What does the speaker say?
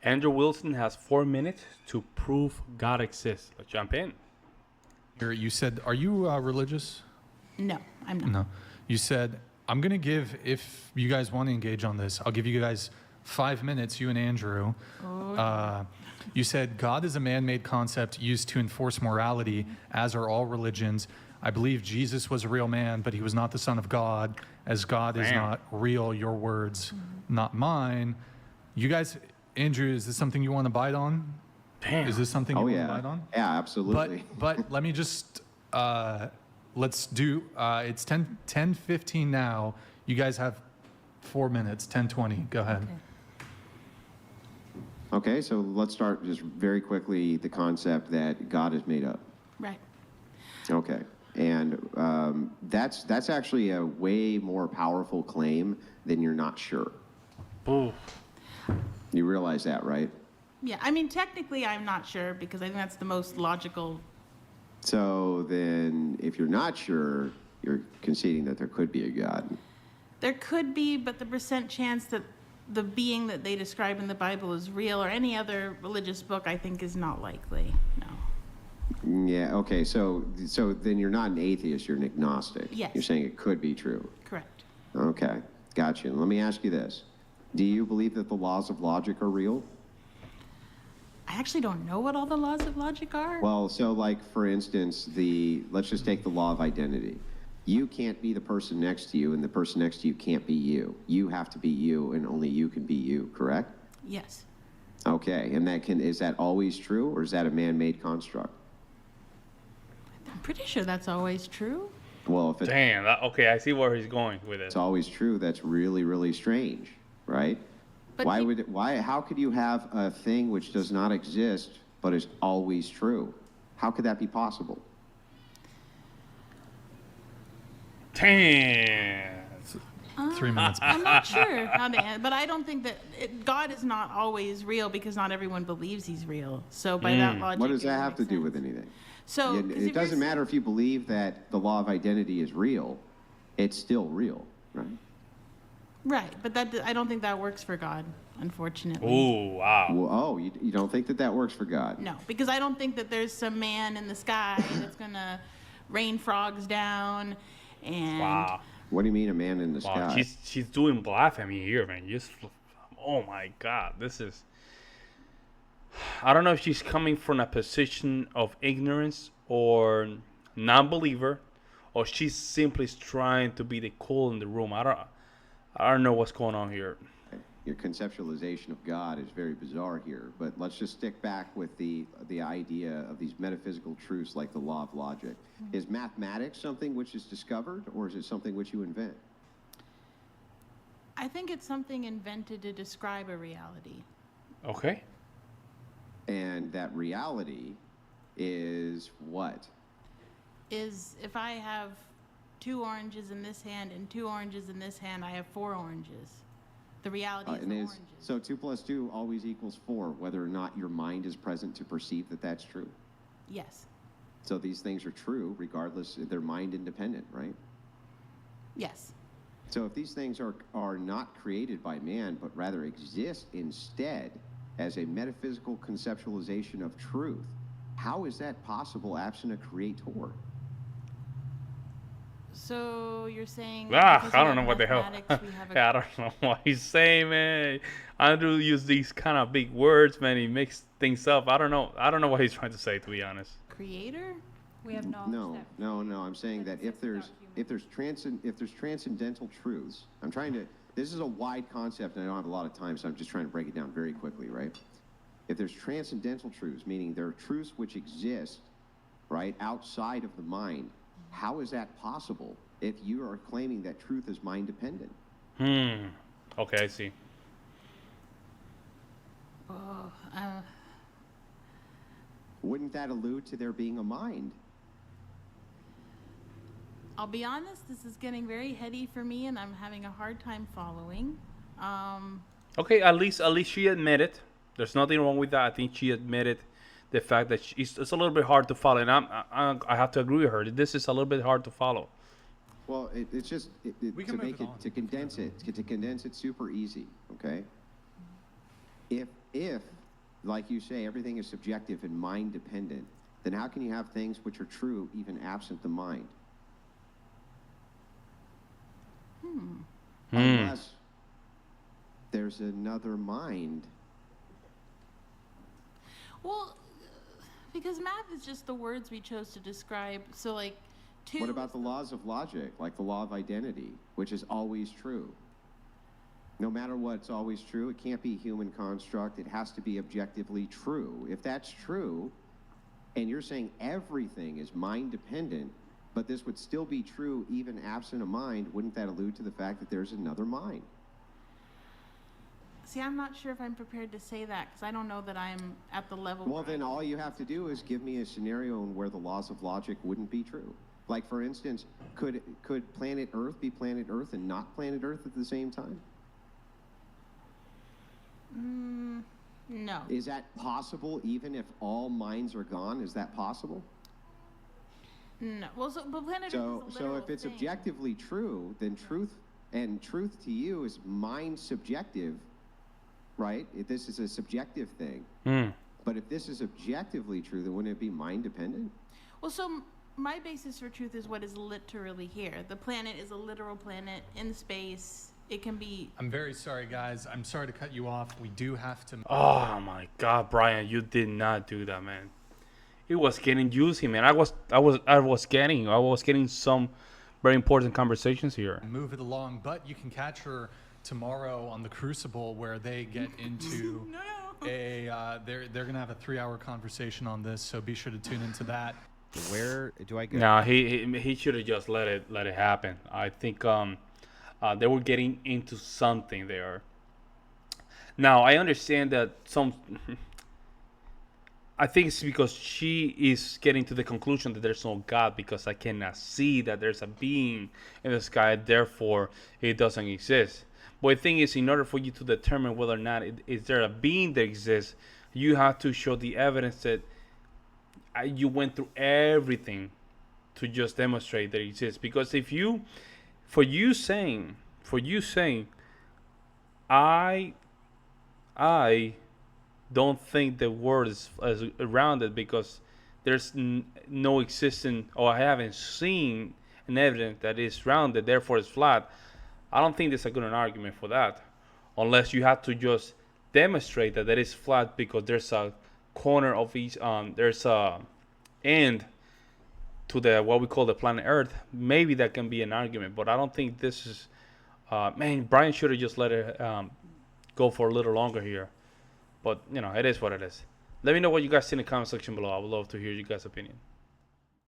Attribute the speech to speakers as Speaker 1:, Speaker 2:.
Speaker 1: Andrew Wilson has 4 minutes to prove God exists. Let's jump in.
Speaker 2: You said, are you religious?
Speaker 3: No, I'm not.
Speaker 2: No. You said, I'm going to give, if you guys want to engage on this, I'll give you guys 5 minutes, you and Andrew. You said God is a man-made concept used to enforce morality, as are all religions. I believe Jesus was a real man, but he was not the Son of God, as God is not real, your words, not mine. You guys, Andrew, is this something you want to bite on?
Speaker 1: Damn.
Speaker 2: Is this something you want to bite on?
Speaker 4: Yeah, absolutely.
Speaker 2: But let me just, let's do, it's 10:15 now. You guys have 4 minutes, 10:20. Go ahead.
Speaker 4: Okay, so let's start just very quickly the concept that God is made up.
Speaker 3: Right.
Speaker 4: Okay, and that's actually a way more powerful claim than you're not sure.
Speaker 1: Ooh.
Speaker 4: You realize that, right?
Speaker 3: Yeah, I mean, technically, I'm not sure because I think that's the most logical.
Speaker 4: So then, if you're not sure, you're conceding that there could be a God.
Speaker 3: There could be, but the percent chance that the being that they describe in the Bible is real or any other religious book, I think, is not likely. No.
Speaker 4: Yeah. Okay. So then you're not an atheist. You're an agnostic.
Speaker 3: Yes.
Speaker 4: You're saying it could be true.
Speaker 3: Correct.
Speaker 4: Okay. Gotcha. Let me ask you this: do you believe that the laws of logic are real?
Speaker 3: I actually don't know what all the laws of logic are.
Speaker 4: Well, so like for instance, let's just take the law of identity. You can't be the person next to you, and the person next to you can't be you. You have to be you, and only you can be you, correct?
Speaker 3: Yes.
Speaker 4: Okay, and is that always true, or is that a man-made construct?
Speaker 3: I'm pretty sure that's always true.
Speaker 4: Well, if
Speaker 1: Damn. Okay, I see where he's going with it.
Speaker 4: it's always true, that's really, really strange, right?
Speaker 3: But
Speaker 4: How could you have a thing which does not exist, but is always true? How could that be possible?
Speaker 1: Damn.
Speaker 2: 3 minutes.
Speaker 3: I'm not sure how to answer, but I don't think that God is not always real because not everyone believes he's real. So by that logic,
Speaker 4: What does
Speaker 3: it
Speaker 4: that
Speaker 3: would
Speaker 4: have to
Speaker 3: make
Speaker 4: do
Speaker 3: sense.
Speaker 4: with anything?
Speaker 3: So
Speaker 4: Yeah,
Speaker 3: 'cause if
Speaker 4: it
Speaker 3: you're
Speaker 4: doesn't
Speaker 3: s-
Speaker 4: matter if you believe that the law of identity is real, it's still real, right?
Speaker 3: Right, but I don't think that works for God, unfortunately.
Speaker 1: Ooh, wow.
Speaker 4: Well, you don't think that works for God?
Speaker 3: No, because I don't think that there's some man in the sky that's gonna rain frogs down, and
Speaker 1: Wow.
Speaker 4: What do you mean a man in the
Speaker 1: Wow.
Speaker 4: sky?
Speaker 1: She's doing blasphemy here, man. Oh my God. This is. I don't know if she's coming from a position of ignorance or non-believer, or she's simply trying to be the cool in the room. I don't know what's going on here.
Speaker 4: Your conceptualization of God is very bizarre here, but let's just stick back with the idea of these metaphysical truths like the law of logic. Is mathematics something which is discovered, or is it something which you invent?
Speaker 3: I think it's something invented to describe a reality.
Speaker 1: Okay.
Speaker 4: And that reality is what?
Speaker 3: Is if I have 2 oranges in this hand and 2 oranges in this hand, I have 4 oranges. The reality is
Speaker 4: And
Speaker 3: the
Speaker 4: is,
Speaker 3: oranges.
Speaker 4: so 2 plus 2 always equals 4, whether or not your mind is present to perceive that that's true.
Speaker 3: Yes.
Speaker 4: So these things are true regardless, they're mind independent, right?
Speaker 3: Yes.
Speaker 4: So if these things are not created by man, but rather exist instead as a metaphysical conceptualization of truth, how is that possible absent a creator?
Speaker 3: So you're saying
Speaker 1: I
Speaker 3: because we
Speaker 1: don't
Speaker 3: have
Speaker 1: know what the hell.
Speaker 3: mathematics, we have a
Speaker 1: Yeah, I don't know what he's saying, man. Andrew use these kind of big words, man. He makes things up. I don't know what he's trying to say, to be honest.
Speaker 3: creator?
Speaker 5: We have knowledge
Speaker 4: No. I'm saying that if there's transcendental truths, this is a wide concept and I don't have a lot of time, so I'm just trying to break it down very quickly, right? If there's transcendental truths, meaning there are truths which exist, right, outside of the mind, how is that possible if you are claiming that truth is mind dependent?
Speaker 1: Okay, I see.
Speaker 3: Oh,
Speaker 4: Wouldn't that allude to there being a mind?
Speaker 3: I'll be honest, this is getting very heady for me and I'm having a hard time following.
Speaker 1: Okay, at least she admitted. There's nothing wrong with that. I think she admitted the fact that it's a little bit hard to follow, and I have to agree with her. This is a little bit hard to follow.
Speaker 4: Well, it's just
Speaker 2: We can move it on.
Speaker 4: to condense it super easy, okay? if, like you say, everything is subjective and mind dependent, then how can you have things which are true even absent the mind? Unless there's another mind.
Speaker 3: Well, because math is just the words we chose to describe. So, like, two.
Speaker 4: What about the laws of logic, like the law of identity, which is always true? No matter what, it's always true. It can't be a human construct. It has to be objectively true. If that's true, and you're saying everything is mind dependent, but this would still be true even absent a mind, wouldn't that allude to the fact that there's another mind?
Speaker 3: See, I'm not sure if I'm prepared to say that because I don't know that I'm at the level.
Speaker 4: Well, then all you have to do is give me a scenario where the laws of logic wouldn't be true. Like, for instance, could planet Earth be planet Earth and not planet Earth at the same time?
Speaker 3: No.
Speaker 4: Is that possible even if all minds are gone? Is that possible?
Speaker 3: No. Well, but planet Earth is a
Speaker 4: So
Speaker 3: literal
Speaker 4: if it's
Speaker 3: thing.
Speaker 4: objectively true, then truth to you is mind subjective, right? If this is a subjective thing. But if this is objectively true, then wouldn't it be mind dependent?
Speaker 3: Well, so my basis for truth is what is literally here. The planet is a literal planet in space. It can be.
Speaker 2: I'm very sorry, guys. I'm sorry to cut you off. We do have to.
Speaker 1: Oh my God, Brian, you did not do that, man. It was getting juicy, man. I was getting some very important conversations here.
Speaker 2: Move it along, but you can catch her tomorrow on the Crucible, where they get into they're gonna have a 3-hour conversation on this. So be sure to tune into that.
Speaker 5: Where do I go?
Speaker 1: No, he should have just let it happen. I think they were getting into something there. Now I understand that I think it's because she is getting to the conclusion that there's no God because I cannot see that there's a being in the sky, therefore it doesn't exist. But the thing is, in order for you to determine whether or not is there a being that exists, you have to show the evidence that you went through everything to just demonstrate that it exists. Because for you saying, I don't think the world is rounded because there's no existing, or I haven't seen an evidence that is rounded, therefore it's flat. I don't think there's a good argument for that, unless you have to just demonstrate that it is flat because there's a corner of each, there's a end to the what we call the planet Earth. Maybe that can be an argument, but I don't think this is. Man, Brian should have just let it go for a little longer here. But, it is what it is. Let me know what you guys think in the comment section below. I would love to hear you guys' opinion.